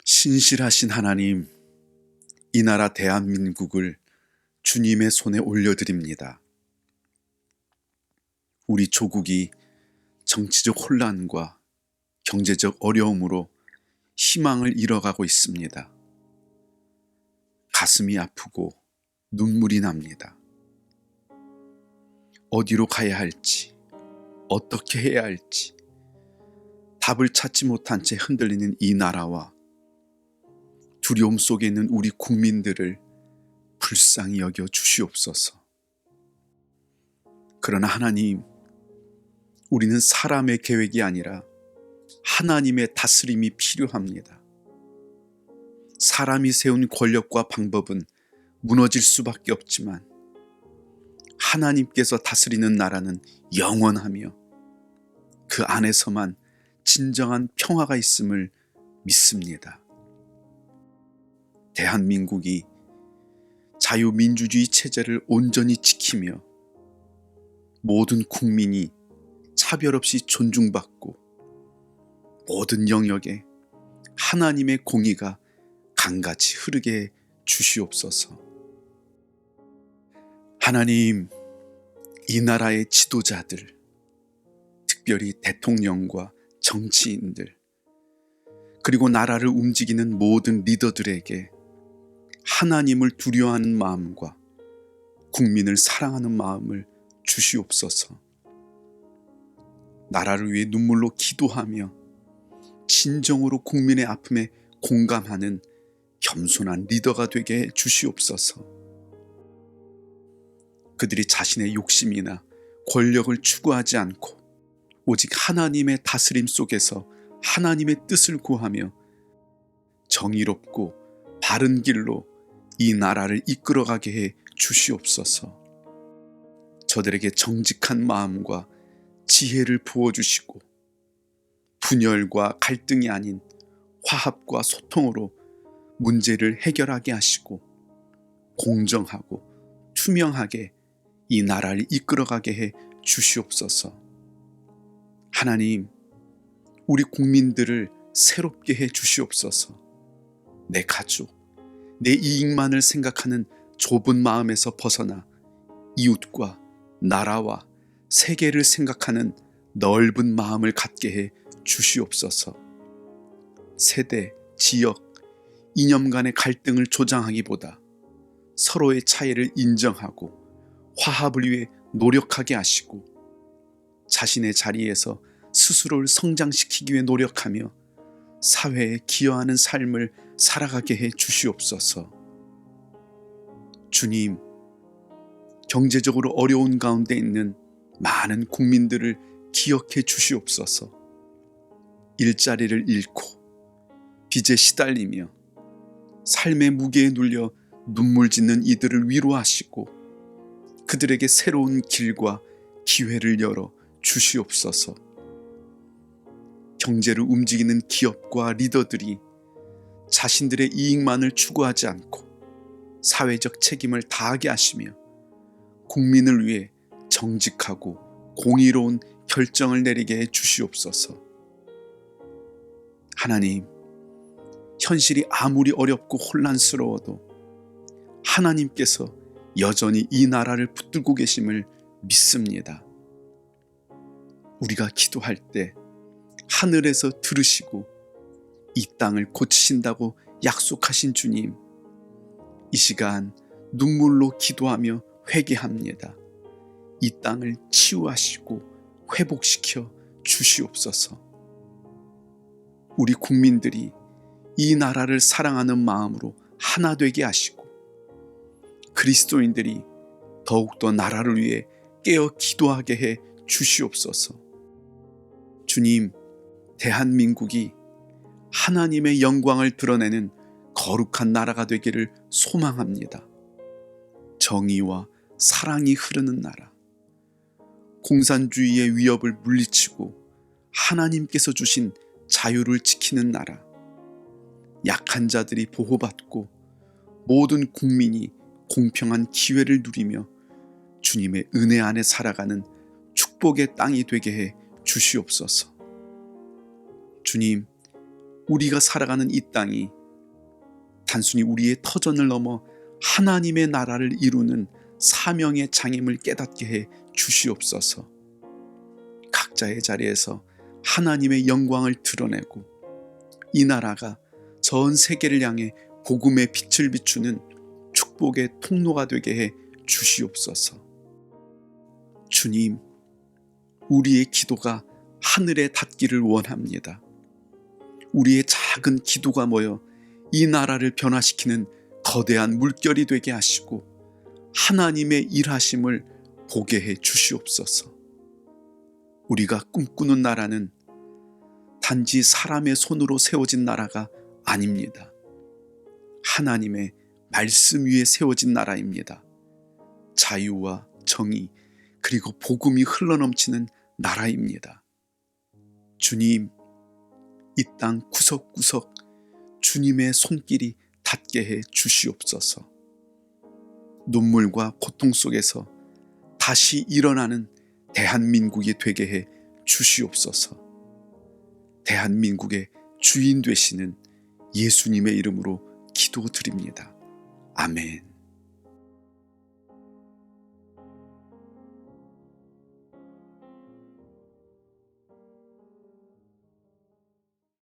신실하신 하나님, 이 나라 대한민국을 주님의 손에 올려드립니다. 우리 조국이 정치적 혼란과 경제적 어려움으로 희망을 잃어가고 있습니다. 가슴이 아프고 눈물이 납니다. 어디로 가야 할지, 어떻게 해야 할지 답을 찾지 못한 채 흔들리는 이 나라와 두려움 속에 있는 우리 국민들을 불쌍히 여겨 주시옵소서. 그러나 하나님, 우리는 사람의 계획이 아니라 하나님의 다스림이 필요합니다. 사람이 세운 권력과 방법은 무너질 수밖에 없지만 하나님께서 다스리는 나라는 영원하며 그 안에서만 진정한 평화가 있음을 믿습니다. 대한민국이 자유민주주의 체제를 온전히 지키며 모든 국민이 차별 없이 존중받고 모든 영역에 하나님의 공의가 강같이 흐르게 해 주시옵소서. 하나님, 이 나라의 지도자들, 특별히 대통령과 정치인들, 그리고 나라를 움직이는 모든 리더들에게 하나님을 두려워하는 마음과 국민을 사랑하는 마음을 주시옵소서. 나라를 위해 눈물로 기도하며 진정으로 국민의 아픔에 공감하는 겸손한 리더가 되게 해 주시옵소서. 그들이 자신의 욕심이나 권력을 추구하지 않고 오직 하나님의 다스림 속에서 하나님의 뜻을 구하며 정의롭고 바른 길로 이 나라를 이끌어가게 해 주시옵소서. 저들에게 정직한 마음과 지혜를 부어주시고 분열과 갈등이 아닌 화합과 소통으로 문제를 해결하게 하시고 공정하고 투명하게 이 나라를 이끌어가게 해 주시옵소서. 하나님, 우리 국민들을 새롭게 해 주시옵소서. 내 가족, 내 이익만을 생각하는 좁은 마음에서 벗어나 이웃과 나라와 세계를 생각하는 넓은 마음을 갖게 해 주시옵소서. 세대, 지역, 이념 간의 갈등을 조장하기보다 서로의 차이를 인정하고 화합을 위해 노력하게 하시고 자신의 자리에서 스스로를 성장시키기 위해 노력하며 사회에 기여하는 삶을 살아가게 해 주시옵소서. 주님, 경제적으로 어려운 가운데 있는 많은 국민들을 기억해 주시옵소서. 일자리를 잃고 빚에 시달리며 삶의 무게에 눌려 눈물 짓는 이들을 위로하시고 그들에게 새로운 길과 기회를 열어 주시옵소서. 경제를 움직이는 기업과 리더들이 자신들의 이익만을 추구하지 않고 사회적 책임을 다하게 하시며 국민을 위해 정직하고 공의로운 결정을 내리게 해 주시옵소서. 하나님, 현실이 아무리 어렵고 혼란스러워도 하나님께서 여전히 이 나라를 붙들고 계심을 믿습니다. 우리가 기도할 때 하늘에서 들으시고 이 땅을 고치신다고 약속하신 주님, 이 시간 눈물로 기도하며 회개합니다. 이 땅을 치유하시고 회복시켜 주시옵소서. 우리 국민들이 이 나라를 사랑하는 마음으로 하나 되게 하시고 그리스도인들이 더욱더 나라를 위해 깨어 기도하게 해 주시옵소서. 주님, 대한민국이 하나님의 영광을 드러내는 거룩한 나라가 되기를 소망합니다. 정의와 사랑이 흐르는 나라, 공산주의의 위협을 물리치고 하나님께서 주신 자유를 지키는 나라, 약한 자들이 보호받고 모든 국민이 공평한 기회를 누리며 주님의 은혜 안에 살아가는 축복의 땅이 되게 해 주시옵소서. 주님, 우리가 살아가는 이 땅이 단순히 우리의 터전을 넘어 하나님의 나라를 이루는 사명의 장임을 깨닫게 해 주시옵소서. 각자의 자리에서 하나님의 영광을 드러내고 이 나라가 전 세계를 향해 복음의 빛을 비추는 축복의 통로가 되게 해 주시옵소서. 주님, 우리의 기도가 하늘에 닿기를 원합니다. 우리의 작은 기도가 모여 이 나라를 변화시키는 거대한 물결이 되게 하시고 하나님의 일하심을 보게 해 주시옵소서. 우리가 꿈꾸는 나라는 단지 사람의 손으로 세워진 나라가 아닙니다. 하나님의 말씀 위에 세워진 나라입니다. 자유와 정의 그리고 복음이 흘러넘치는 나라입니다. 주님, 이 땅 구석구석 주님의 손길이 닿게 해 주시옵소서. 눈물과 고통 속에서 다시 일어나는 대한민국이 되게 해 주시옵소서. 대한민국의 주인 되시는 예수님의 이름으로 기도드립니다. 아멘.